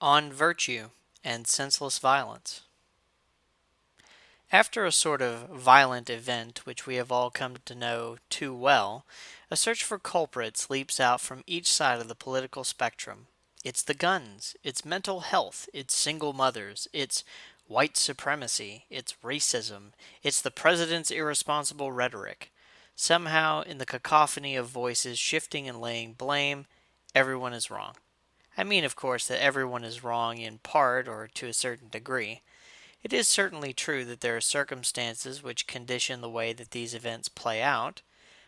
On virtue and senseless violence. After a sort of violent event which we have all come to know too well, a search for culprits leaps out from each side of the political spectrum. It's the guns, it's mental health, it's single mothers, it's white supremacy, it's racism, it's the president's irresponsible rhetoric. Somehow, in the cacophony of voices shifting and laying blame, everyone is wrong. I mean, of course, that everyone is wrong in part or to a certain degree. It is certainly true that there are circumstances which condition the way that these events play out,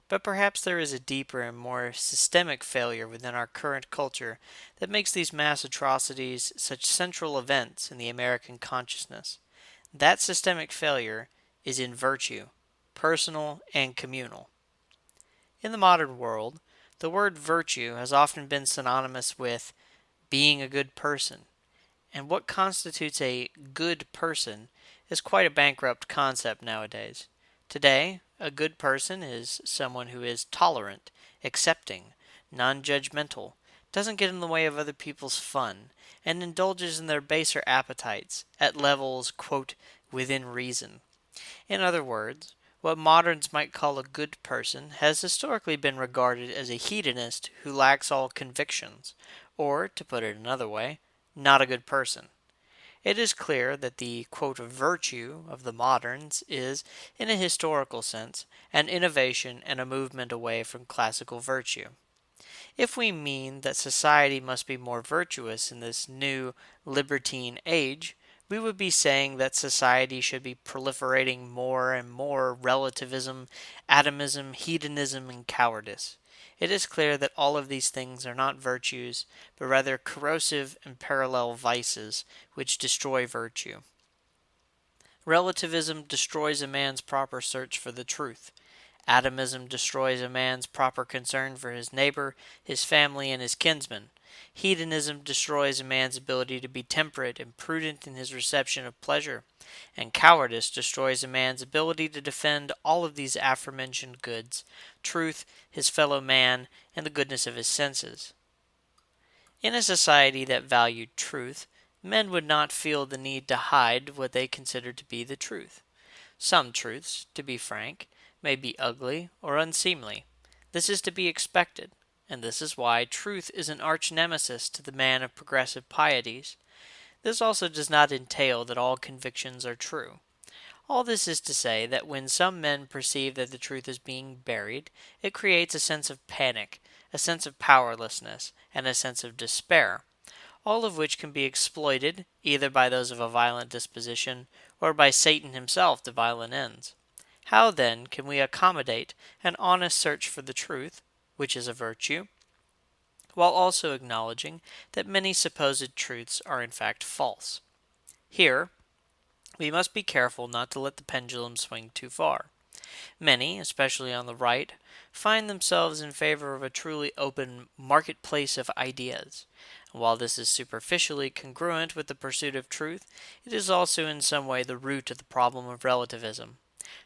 but perhaps there is a deeper and more systemic failure within our current culture that makes these mass atrocities such central events in the American consciousness. That systemic failure is in virtue, personal and communal. In the modern world, the word virtue has often been synonymous with being a good person, and what constitutes a good person is quite a bankrupt concept nowadays. Today, a good person is someone who is tolerant, accepting, non judgmental, doesn't get in the way of other people's fun, and indulges in their baser appetites at levels, quote, within reason. In other words, what moderns might call a good person has historically been regarded as a hedonist who lacks all convictions, or, to put it another way, not a good person. It is clear that the quote, virtue of the moderns is, in a historical sense, an innovation and a movement away from classical virtue. If we mean that society must be more virtuous in this new libertine age, we would be saying that society should be proliferating more and more relativism, atomism, hedonism, and cowardice. It is clear that all of these things are not virtues, but rather corrosive and parallel vices which destroy virtue. Relativism destroys a man's proper search for the truth. Atomism destroys a man's proper concern for his neighbor, his family, and his kinsmen. Hedonism destroys a man's ability to be temperate and prudent in his reception of pleasure. And cowardice destroys a man's ability to defend all of these aforementioned goods truth, his fellow man, and the goodness of his senses. In a society that valued truth, men would not feel the need to hide what they considered to be the truth. Some truths, to be frank, may be ugly or unseemly. This is to be expected, and this is why truth is an arch nemesis to the man of progressive pieties. This also does not entail that all convictions are true. All this is to say that when some men perceive that the truth is being buried, it creates a sense of panic, a sense of powerlessness, and a sense of despair, all of which can be exploited either by those of a violent disposition or by Satan himself to violent ends. How then can we accommodate an honest search for the truth, which is a virtue, while also acknowledging that many supposed truths are in fact false? Here, we must be careful not to let the pendulum swing too far. Many, especially on the right, find themselves in favor of a truly open marketplace of ideas. And while this is superficially congruent with the pursuit of truth, it is also in some way the root of the problem of relativism.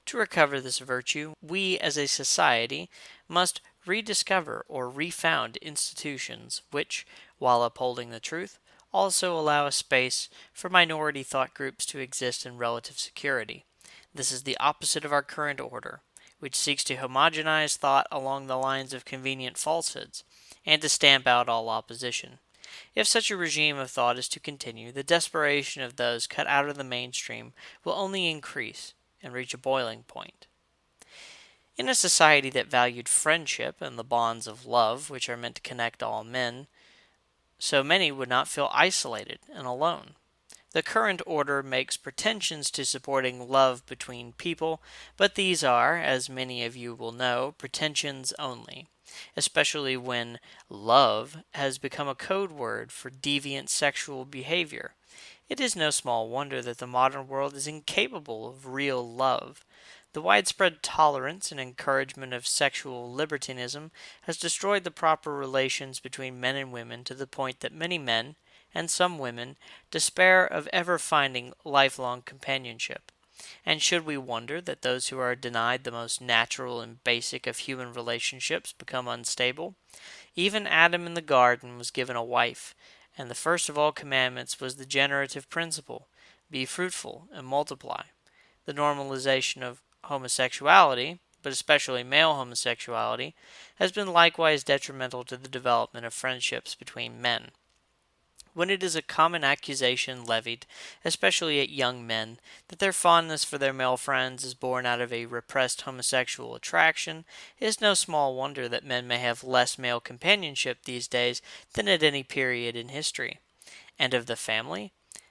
To recover this virtue, we as a society must rediscover or refound institutions which, while upholding the truth, also allow a space for minority thought groups to exist in relative security. This is the opposite of our current order, which seeks to homogenize thought along the lines of convenient falsehoods, and to stamp out all opposition. If such a regime of thought is to continue, the desperation of those cut out of the mainstream will only increase and reach a boiling point. In a society that valued friendship and the bonds of love which are meant to connect all men, so many would not feel isolated and alone. The current order makes pretensions to supporting love between people, but these are, as many of you will know, pretensions only, especially when love has become a code word for deviant sexual behavior. It is no small wonder that the modern world is incapable of real love. The widespread tolerance and encouragement of sexual libertinism has destroyed the proper relations between men and women to the point that many men, and some women, despair of ever finding lifelong companionship. And should we wonder that those who are denied the most natural and basic of human relationships become unstable? Even Adam in the garden was given a wife, And the first of all commandments was the generative principle: be fruitful and multiply. The normalization of homosexuality, but especially male homosexuality, has been likewise detrimental to the development of friendships between men. When it is a common accusation levied, especially at young men, that their fondness for their male friends is born out of a repressed homosexual attraction, it is no small wonder that men may have less male companionship these days than at any period in history. And of the family?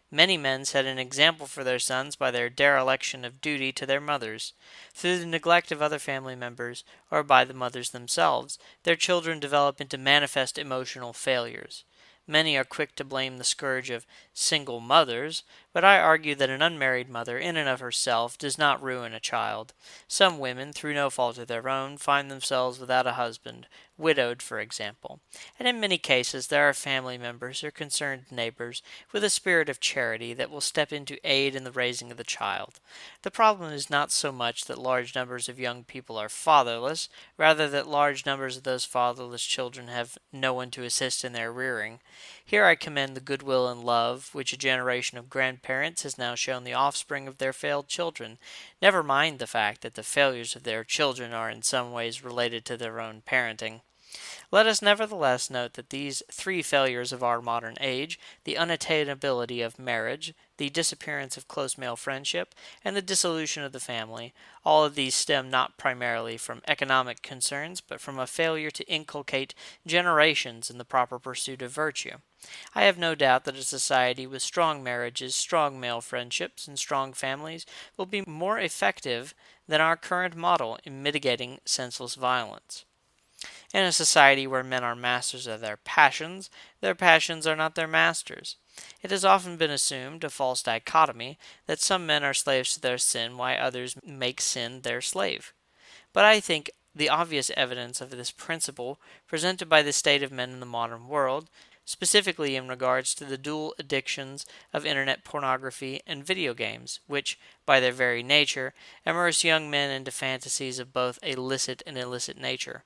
Many men set an example for their sons by their dereliction of duty to their mothers. Through the neglect of other family members, or by the mothers themselves, their children develop into manifest emotional failures. Many are quick to blame the scourge of single mothers, but I argue that an unmarried mother, in and of herself, does not ruin a child. Some women, through no fault of their own, find themselves without a husband, widowed, for example, and in many cases there are family members or concerned neighbors with a spirit of charity that will step in to aid in the raising of the child. The problem is not so much that large numbers of young people are fatherless, rather that large numbers of those fatherless children have no one to assist in their rearing. Here I commend the goodwill and love which a generation of grandparents has now shown the offspring of their failed children. Never mind the fact that the failures of their children are in some ways related to their own parenting. Let us nevertheless note that these three failures of our modern age, the unattainability of marriage, the disappearance of close male friendship, and the dissolution of the family, all of these stem not primarily from economic concerns, but from a failure to inculcate generations in the proper pursuit of virtue. I have no doubt that a society with strong marriages, strong male friendships, and strong families will be more effective than our current model in mitigating senseless violence. In a society where men are masters of their passions are not their masters. It has often been assumed, a false dichotomy, that some men are slaves to their sin while others make sin their slave. But I think the obvious evidence of this principle presented by the state of men in the modern world, specifically in regards to the dual addictions of internet pornography and video games, which, by their very nature, immerse young men into fantasies of both a licit and illicit nature.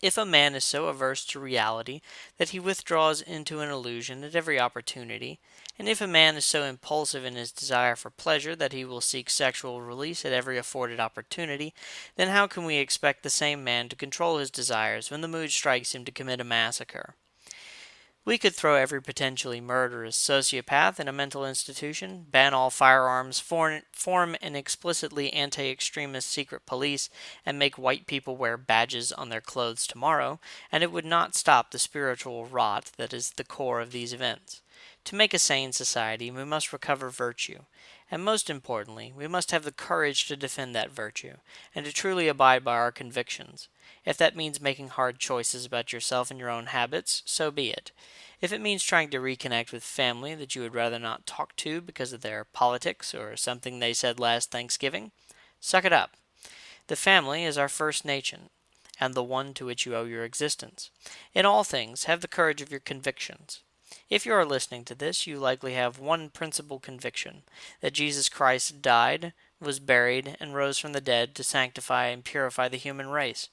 If a man is so averse to reality that he withdraws into an illusion at every opportunity, and if a man is so impulsive in his desire for pleasure that he will seek sexual release at every afforded opportunity, then how can we expect the same man to control his desires when the mood strikes him to commit a massacre? We could throw every potentially murderous sociopath in a mental institution, ban all firearms, form an explicitly anti extremist secret police, and make white people wear badges on their clothes tomorrow, and it would not stop the spiritual rot that is the core of these events. To make a sane society, we must recover virtue. And most importantly, we must have the courage to defend that virtue, and to truly abide by our convictions. If that means making hard choices about yourself and your own habits, so be it. If it means trying to reconnect with family that you would rather not talk to because of their politics or something they said last Thanksgiving, suck it up. The family is our first nation, and the one to which you owe your existence. In all things, have the courage of your convictions. If you are listening to this, you likely have one principal conviction: that Jesus Christ died, was buried, and rose from the dead to sanctify and purify the human race.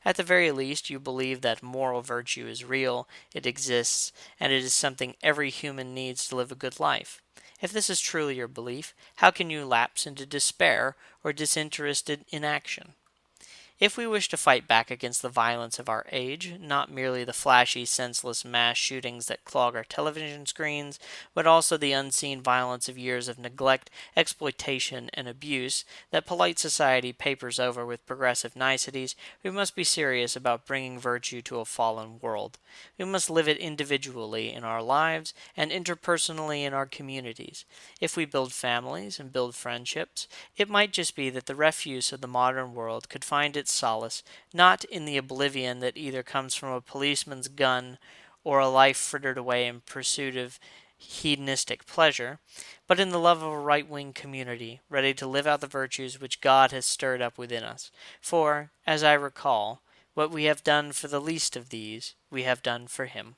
At the very least, you believe that moral virtue is real, it exists, and it is something every human needs to live a good life. If this is truly your belief, how can you lapse into despair or disinterested inaction? If we wish to fight back against the violence of our age, not merely the flashy, senseless mass shootings that clog our television screens, but also the unseen violence of years of neglect, exploitation, and abuse that polite society papers over with progressive niceties, we must be serious about bringing virtue to a fallen world. We must live it individually in our lives and interpersonally in our communities. If we build families and build friendships, it might just be that the refuse of the modern world could find its solace not in the oblivion that either comes from a policeman's gun or a life frittered away in pursuit of hedonistic pleasure, but in the love of a right wing community ready to live out the virtues which God has stirred up within us. For, as I recall, what we have done for the least of these, we have done for Him.